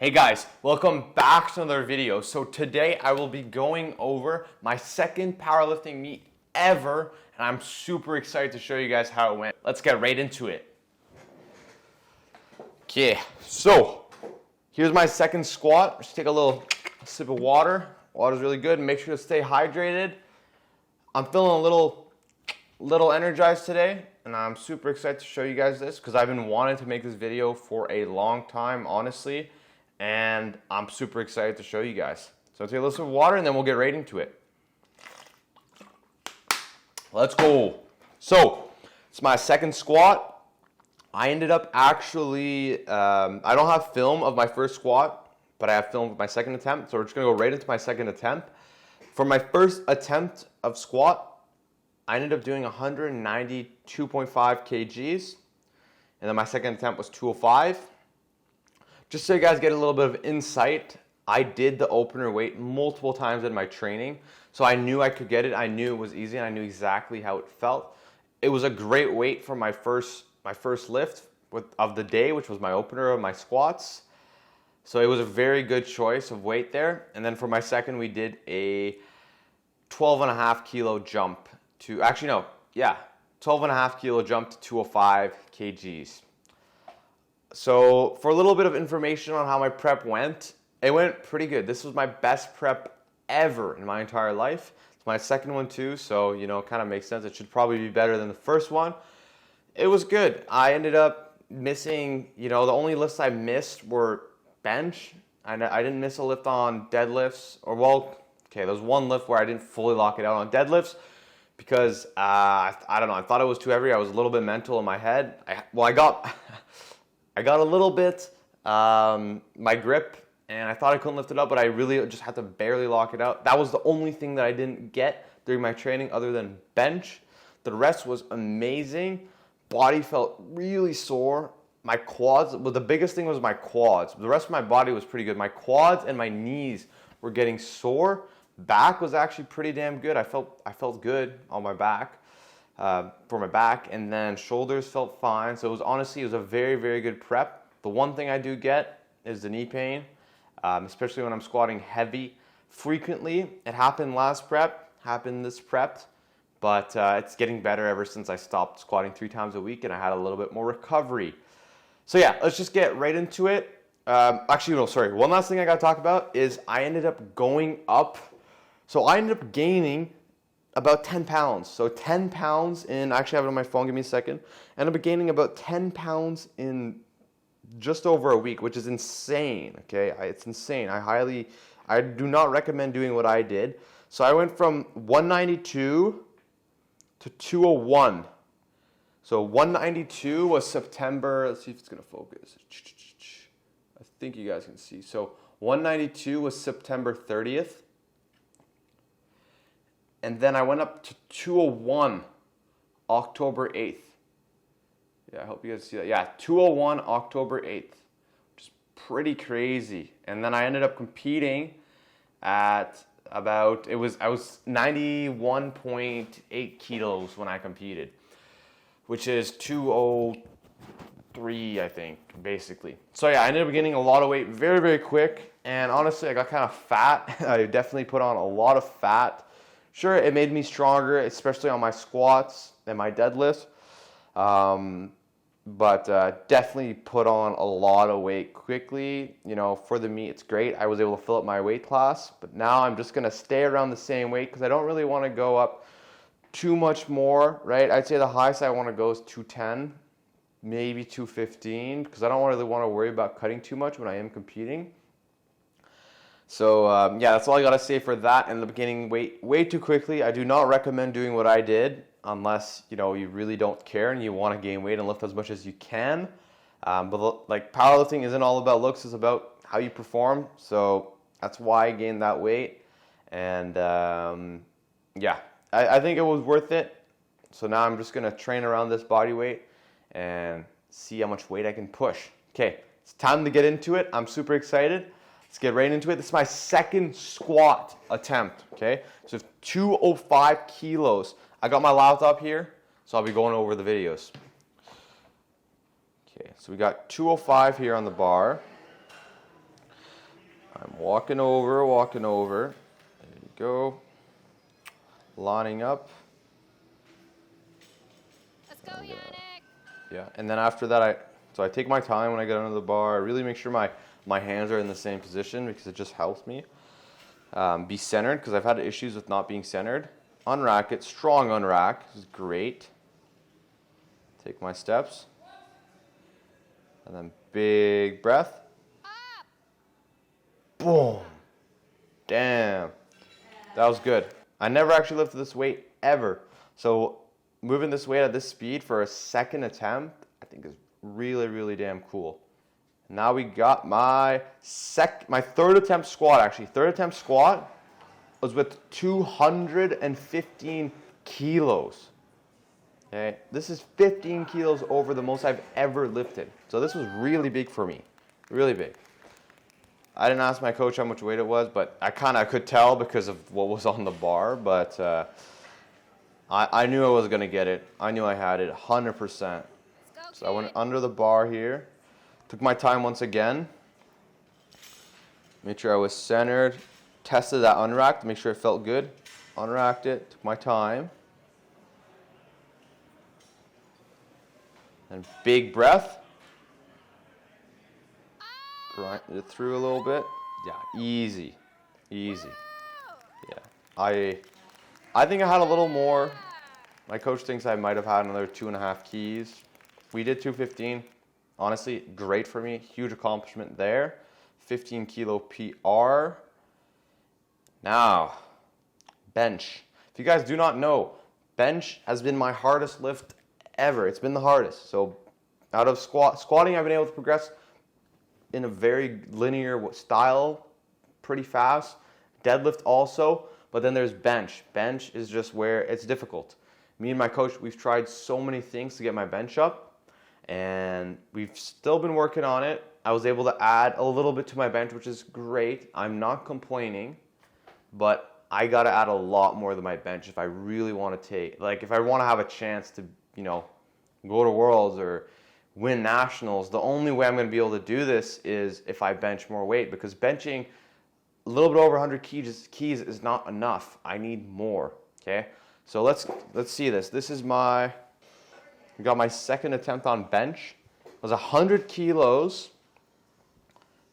Hey guys, welcome back to another video. So today I will be going over my second powerlifting meet ever, and I'm super excited to show you guys how it went. Let's get right into it. Okay, so here's my second squat. Just take a little sip of water. Water's really good. Make sure to stay hydrated. I'm feeling a little energized today, and I'm super excited to show you guys this because I've been wanting to make this video for a long time, honestly. And I'm super excited to show you guys. So take a little sip of water and then we'll get right into it. Let's go. So it's my second squat. I ended up actually, I don't have film of my first squat, but I have film of my second attempt. So we're just gonna go right into my second attempt. For my first attempt of squat, I ended up doing 192.5 kgs. And then my second attempt was 205. Just so you guys get a little bit of insight, I did the opener weight multiple times in my training, so I knew I could get it. I knew it was easy, and I knew exactly how it felt. It was a great weight for my first lift of the day, which was my opener of my squats. So it was a very good choice of weight there. And then for my second, we did a 12.5 kilo jump to, 12.5 kilo jump to 205 kgs. So for a little bit of information on how my prep went, it went pretty good. This was my best prep ever in my entire life. It's my second one too, so it kind of makes sense. It should probably be better than the first one. It was good. I ended up missing, the only lifts I missed were bench. I didn't miss a lift on deadlifts, there was one lift where I didn't fully lock it out on deadlifts because, I don't know, I thought it was too heavy. I was a little bit mental in my head. I got a little bit, my grip, and I thought I couldn't lift it up, but I really just had to barely lock it out. That was the only thing that I didn't get during my training other than bench. The rest was amazing. Body felt really sore. My quads, the biggest thing was my quads. The rest of my body was pretty good. My quads and my knees were getting sore. Back was actually pretty damn good. I felt good on my back. For my back, and then shoulders felt fine. So it was a very, very good prep. The one thing I do get is the knee pain, especially when I'm squatting heavy frequently. It happened last prep, happened this prep, but it's getting better ever since I stopped squatting 3 times a week and I had a little bit more recovery. So yeah, let's just get right into it. One last thing I got to talk about is I ended up going up. So I ended up gaining about 10 pounds. So 10 pounds I actually have it on my phone, give me a second. I ended up gaining about 10 pounds in just over a week, which is insane, okay? It's insane. I do not recommend doing what I did. So I went from 192 to 201. So 192 was September, let's see if it's gonna focus. I think you guys can see. So 192 was September 30th. And then I went up to 201 October 8th. Yeah, I hope you guys see that. Yeah, 201 October 8th, which is pretty crazy. And then I ended up competing at I was 91.8 kilos when I competed, which is 203, I think, basically. So yeah, I ended up gaining a lot of weight very, very quick. And honestly, I got kind of fat. I definitely put on a lot of fat. Sure, it made me stronger, especially on my squats and my deadlifts, but definitely put on a lot of weight quickly. For the meet, it's great. I was able to fill up my weight class, but now I'm just going to stay around the same weight because I don't really want to go up too much more, right? I'd say the highest I want to go is 210, maybe 215, because I don't really want to worry about cutting too much when I am competing. So yeah, that's all I gotta say for that. In the beginning, way too quickly. I do not recommend doing what I did unless you really don't care and you want to gain weight and lift as much as you can. But like powerlifting isn't all about looks; it's about how you perform. So that's why I gained that weight, and yeah, I think it was worth it. So now I'm just gonna train around this body weight and see how much weight I can push. Okay, it's time to get into it. I'm super excited. Let's get right into it. This is my second squat attempt, okay? So 205 kilos. I got my laptop here, so I'll be going over the videos. Okay, so we got 205 here on the bar. I'm walking over. There you go. Lining up. Let's go, Yannick. Yeah, and then after that, I take my time when I get under the bar. I really make sure my hands are in the same position because it just helps me be centered, because I've had issues with not being centered. Unrack it, strong unrack is great. Take my steps, and then big breath. Up. Boom. Damn. That was good. I never actually lifted this weight ever. So moving this weight at this speed for a second attempt, I think is really, really damn cool. Now we got my third attempt squat, actually. Third attempt squat was with 215 kilos. Okay, this is 15 kilos over the most I've ever lifted. So this was really big for me, really big. I didn't ask my coach how much weight it was, but I could tell because of what was on the bar. But I knew I was gonna get it. I knew I had it 100%. So I went under the bar here, took my time once again, made sure I was centered, tested that unrack to make sure it felt good, unracked it, took my time. And big breath. Grinded it through a little bit. Yeah, easy. Easy. Yeah. I think I had a little more. My coach thinks I might have had another 2.5 keys. We did 215. Honestly, great for me. Huge accomplishment there. 15 kilo PR. Now, bench. If you guys do not know, bench has been my hardest lift ever. It's been the hardest. So out of squatting, I've been able to progress in a very linear style pretty fast. Deadlift also, but then there's bench. Bench is just where it's difficult. Me and my coach, we've tried so many things to get my bench up, and we've still been working on it. I was able to add a little bit to my bench, which is great. I'm not complaining, but I got to add a lot more to my bench if I really want to if I want to have a chance to, go to Worlds or win nationals. The only way I'm going to be able to do this is if I bench more weight, because benching a little bit over 100 keys is not enough. I need more. Okay, so let's see this. This is I got my second attempt on bench. It was 100 kilos.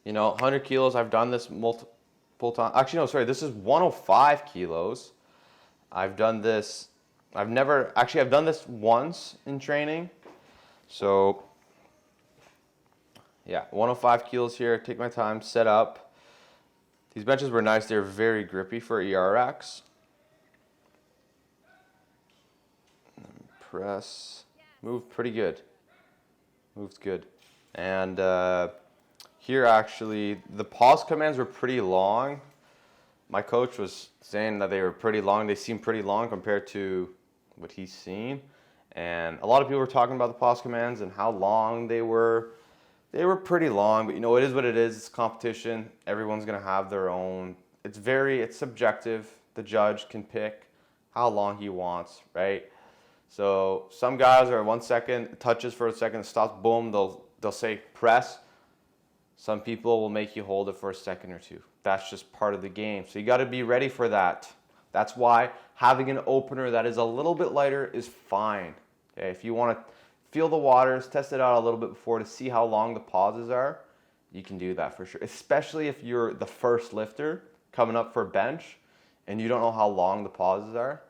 100 kilos. I've done this multiple times. Actually, no, sorry. This is 105 kilos. I've done this. I've done this once in training. So, yeah, 105 kilos here. Take my time, set up. These benches were nice. They're very grippy for ER racks. Press. Moved pretty good. Moved good. And here, actually, the pause commands were pretty long. My coach was saying that they were pretty long. They seemed pretty long compared to what he's seen. And a lot of people were talking about the pause commands and how long they were. They were pretty long, but it is what it is. It's competition. Everyone's going to have their own. It's subjective. The judge can pick how long he wants, right? So some guys are 1 second, touches for a second, stops, boom, they'll say press. Some people will make you hold it for a second or two. That's just part of the game. So you got to be ready for that. That's why having an opener that is a little bit lighter is fine. Okay? If you want to feel the waters, test it out a little bit before to see how long the pauses are, you can do that for sure. Especially if you're the first lifter coming up for bench and you don't know how long the pauses are,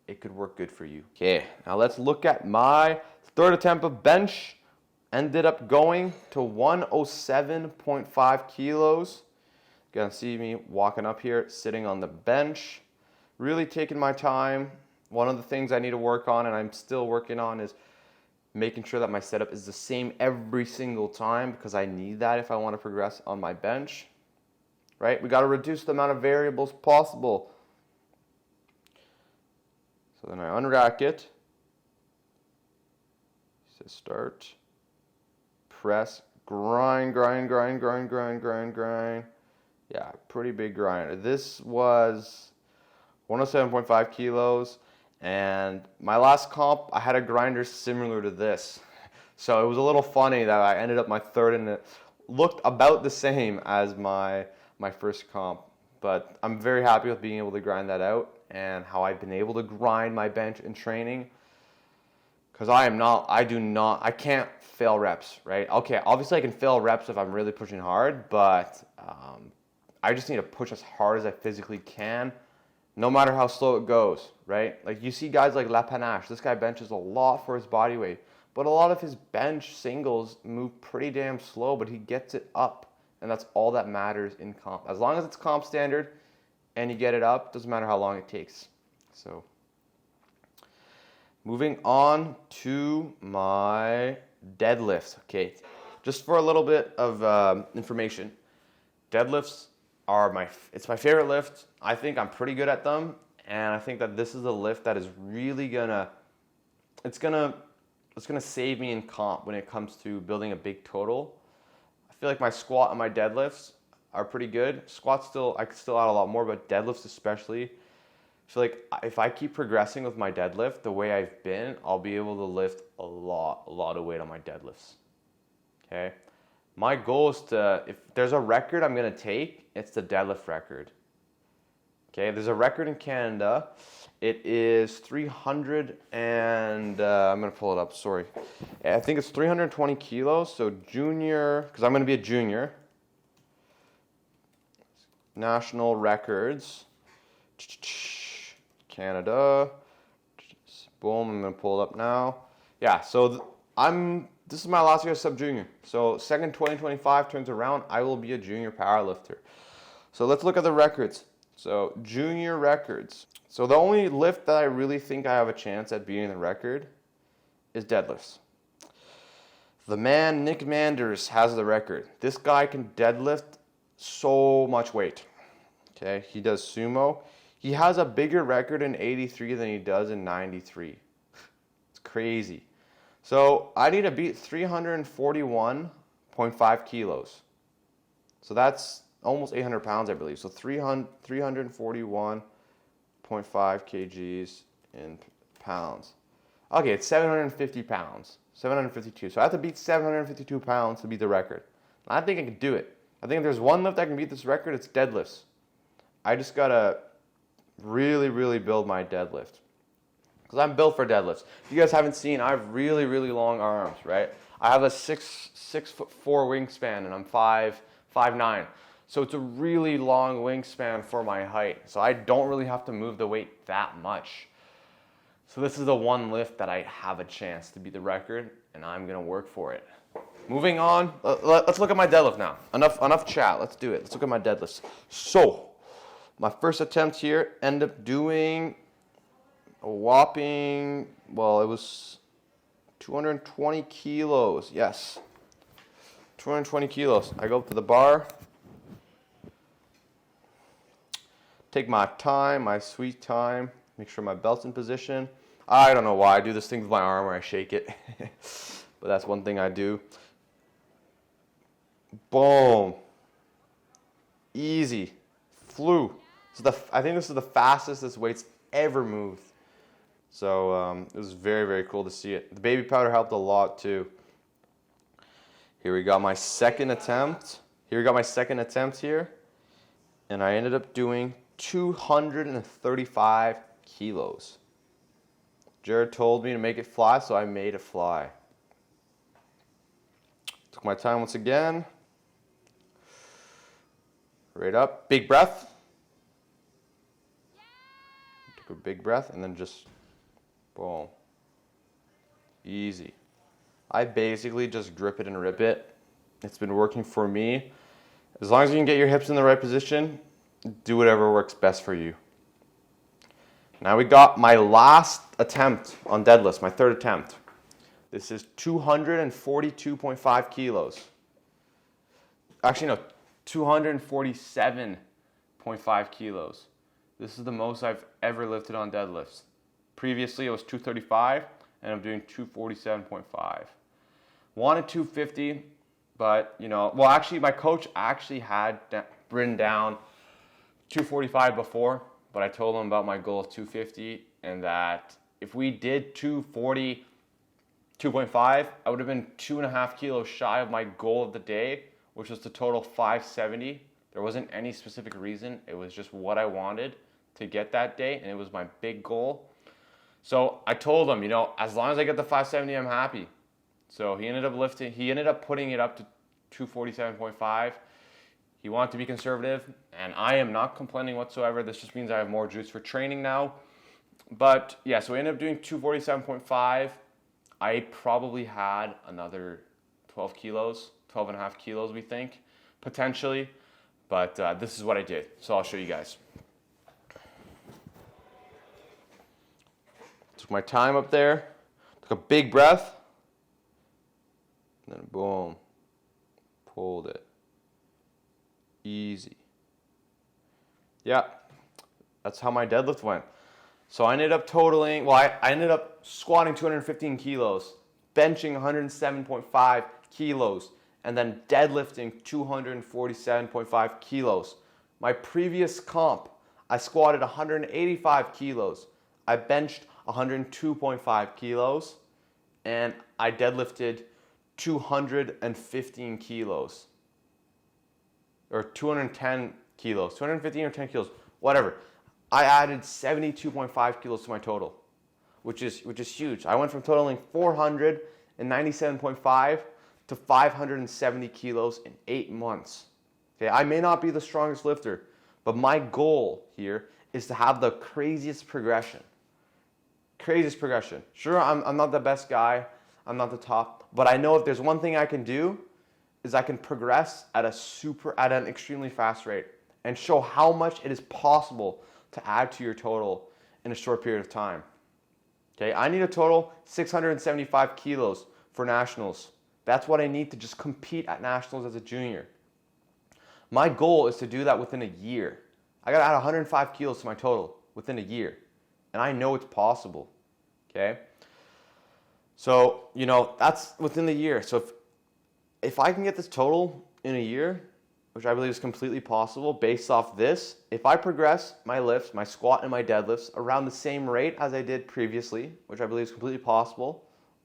it could work good for you. Okay, now let's look at my third attempt of bench. Ended up going to 107.5 kilos. You can see me walking up here, sitting on the bench. Really taking my time. One of the things I need to work on, and I'm still working on, is making sure that my setup is the same every single time, because I need that if I want to progress on my bench. Right? We got to reduce the amount of variables possible. So then I unrack it. So start. Press. Grind. Yeah, pretty big grind. This was 107.5 kilos, and my last comp, I had a grinder similar to this. So it was a little funny that I ended up my third, and it looked about the same as my my first comp. But I'm very happy with being able to grind that out and how I've been able to grind my bench in training. Because I can't fail reps, right? Okay, obviously I can fail reps if I'm really pushing hard, but I just need to push as hard as I physically can, no matter how slow it goes, right? Like you see guys like La Panache, this guy benches a lot for his body weight, but a lot of his bench singles move pretty damn slow, but he gets it up. And that's all that matters in comp. As long as it's comp standard and you get it up, doesn't matter how long it takes. So, moving on to my deadlifts. Okay, just for a little bit of information, deadlifts are it's my favorite lift. I think I'm pretty good at them, and I think that this is a lift that is really it's gonna save me in comp when it comes to building a big total. I feel like my squat and my deadlifts are pretty good. Squats I could still add a lot more, but deadlifts especially. I feel like if I keep progressing with my deadlift the way I've been, I'll be able to lift a lot of weight on my deadlifts. Okay? My goal is if there's a record I'm going to take, it's the deadlift record. Okay? There's a record in Canada. It is 300 and, I'm going to pull it up, sorry. I think it's 320 kilos, so junior, because I'm going to be a junior. National records. Canada. Boom, I'm going to pull it up now. Yeah, so this is my last year as sub-junior. So second 2025 turns around, I will be a junior powerlifter. So let's look at the records. So junior records. So the only lift that I really think I have a chance at beating the record is deadlifts. The man, Nick Manders, has the record. This guy can deadlift so much weight. Okay, he does sumo. He has a bigger record in 83 than he does in 93. It's crazy. So I need to beat 341.5 kilos. So that's almost 800 pounds, I believe. So 341.5 kgs in pounds. Okay, it's 750 pounds. 752. So I have to beat 752 pounds to beat the record. I think I can do it. I think if there's one lift that can beat this record, it's deadlifts. I just got to really build my deadlift. Because I'm built for deadlifts. If you guys haven't seen, I have really long arms, right? I have a 6'4" wingspan and I'm 5'9". So it's a really long wingspan for my height. So I don't really have to move the weight that much. So this is the one lift that I have a chance to beat the record, and I'm going to work for it. Moving on, let's look at my deadlift now. Enough chat, let's do it. Let's look at my deadlifts. So, my first attempt here ended up doing a whopping, well, it was 220 kilos. Yes, 220 kilos. I go up to the bar. Take my time, my sweet time. Make sure my belt's in position. I don't know why I do this thing with my arm where I shake it. But that's one thing I do. Boom. Easy. Flew. So I think this is the fastest this weight's ever moved. So it was very cool to see it. The baby powder helped a lot too. Here we got my second attempt. Here. And I ended up doing 235 kilos. Jared told me to make it fly, so I made it fly. Took my time once again. Right up. Big breath. Took a big breath and then just boom. Easy. I basically just grip it and rip it. It's been working for me. As long as you can get your hips in the right position, do whatever works best for you. Now we got my last attempt on deadlifts, my third attempt. This is 242.5 kilos. Actually, no, 247.5 kilos. This is the most I've ever lifted on deadlifts. Previously, it was 235, and I'm doing 247.5. Wanted 250, but, well, actually, my coach actually had written down 245 before, but I told him about my goal of 250 and that if we did 240, 2.5, I would have been 2.5 kilos shy of my goal of the day, which was to total 570 There wasn't any specific reason. It was just what I wanted to get that day, and it was my big goal. So I told him, as long as I get the 570, I'm happy. So he ended up putting it up to 247.5. He wanted to be conservative, and I am not complaining whatsoever. This just means I have more juice for training now. But yeah, so we ended up doing 247.5. I probably had another 12 and a half kilos, we think, potentially. But this is what I did. So I'll show you guys. Took my time up there, took a big breath, and then boom, pulled it. Easy. Yeah, that's how my deadlift went. So I ended up I ended up squatting 215 kilos, benching 107.5 kilos, and then deadlifting 247.5 kilos. My previous comp, I squatted 185 kilos. I benched 102.5 kilos, and I deadlifted 215 kilos. Or 210 kilos, 215 or 10 kilos, whatever. I added 72.5 kilos to my total, which is huge. I went from totaling 497.5 to 570 kilos in 8 months. Okay, I may not be the strongest lifter, but my goal here is to have the craziest progression. Sure, I'm not the best guy, I'm not the top, but I know if there's one thing I can do is I can progress at an extremely fast rate and show how much it is possible to add to your total in a short period of time. Okay, I need a total 675 kilos for nationals. That's what I need to just compete at nationals as a junior. My goal is to do that within a year. I gotta add 105 kilos to my total within a year. And I know it's possible. Okay? So, that's within the year. So if I can get this total in a year, which I believe is completely possible based off this, if I progress my lifts, my squat and my deadlifts around the same rate as I did previously, which I believe is completely possible,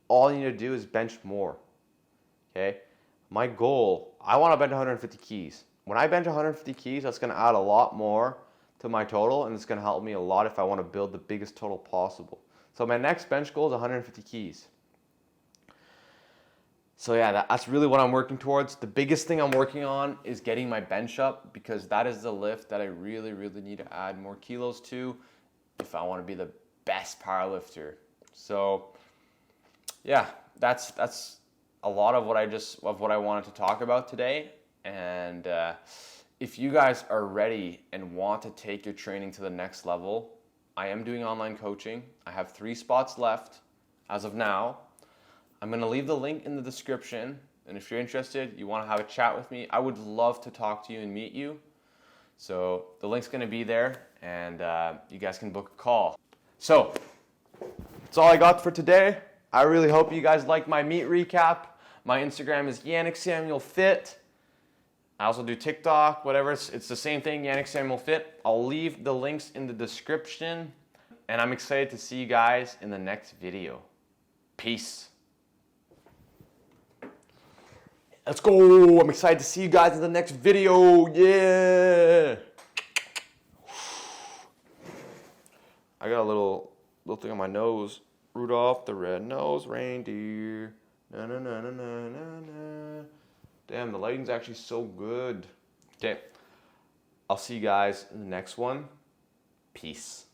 all you need to do is bench more. Okay? My goal, I want to bench 150 keys. When I bench 150 keys, that's going to add a lot more to my total, and it's going to help me a lot if I want to build the biggest total possible. So my next bench goal is 150 keys. So yeah, that's really what I'm working towards. The biggest thing I'm working on is getting my bench up, because that is the lift that I really, really need to add more kilos to if I want to be the best powerlifter. So yeah, that's a lot of what I wanted to talk about today. And if you guys are ready and want to take your training to the next level, I am doing online coaching. I have 3 spots left as of now. I'm going to leave the link in the description, and if you're interested, you want to have a chat with me, I would love to talk to you and meet you. So the link's going to be there, and you guys can book a call. So that's all I got for today. I really hope you guys like my meet recap. My Instagram is Yannick Samuel Fit. I also do TikTok, whatever. It's the same thing, Yannick Samuel Fit. I'll leave the links in the description, and I'm excited to see you guys in the next video. Peace. Let's go. I'm excited to see you guys in the next video. Yeah. I got a little thing on my nose. Rudolph the red-nosed reindeer. Na na na na na na na. Damn, the lighting's actually so good. Okay. I'll see you guys in the next one. Peace.